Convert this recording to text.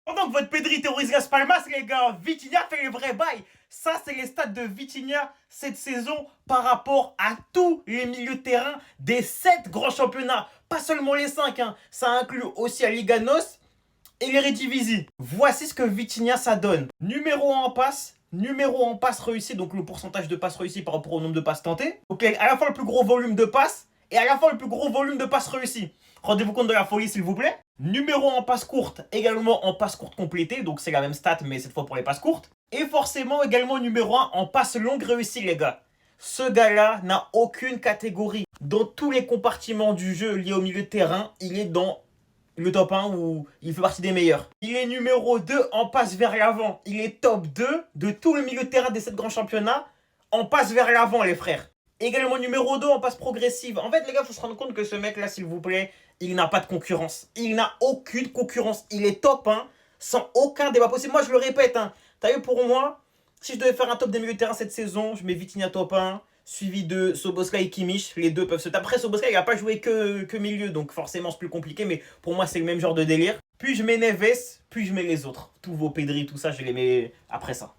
Pendant que votre Pedri terrorise Las Palmas, les gars, Vitinha fait les vrais bails. Ça, c'est les stats de Vitinha cette saison par rapport à tous les milieux de terrain des 7 grands championnats. Pas seulement les 5, hein. Ça inclut aussi la Liga NOS et l'Eredivisie. Voici ce que Vitinha ça donne. Numéro 1 en passe, numéro 1 en passe réussi, donc le pourcentage de passes réussies par rapport au nombre de passes tentées. Donc à la fois le plus gros volume de passes et à la fois le plus gros volume de passes réussies. Rendez-vous compte de la folie s'il vous plaît. Numéro 1 en passe courte, également en passe courte complétée, donc c'est la même stat mais cette fois pour les passes courtes. Et forcément également numéro 1 en passe longue réussie les gars. Ce gars-là n'a aucune catégorie. Dans tous les compartiments du jeu liés au milieu de terrain, il est dans le top 1 où il fait partie des meilleurs. Il est numéro 2 en passe vers l'avant. Il est top 2 de tous les milieux de terrain des 7 grands championnats en passe vers l'avant les frères. Également numéro 2 en passe progressive. En fait les gars, il faut se rendre compte que ce mec là s'il vous plaît, il n'a pas de concurrence. Il n'a aucune concurrence. Il est top 1 sans aucun débat possible. Moi je le répète, hein. T'as vu pour moi, si je devais faire un top des milieux de terrain cette saison, je mets Vitinha top 1, suivi de Szoboszlai et Kimmich. Les deux peuvent se taper. Après, Szoboszlai, il n'a pas joué que milieu, donc forcément, c'est plus compliqué. Mais pour moi, c'est le même genre de délire. Puis je mets Neves, puis je mets les autres. Tous vos Pedri, tout ça, je les mets après ça.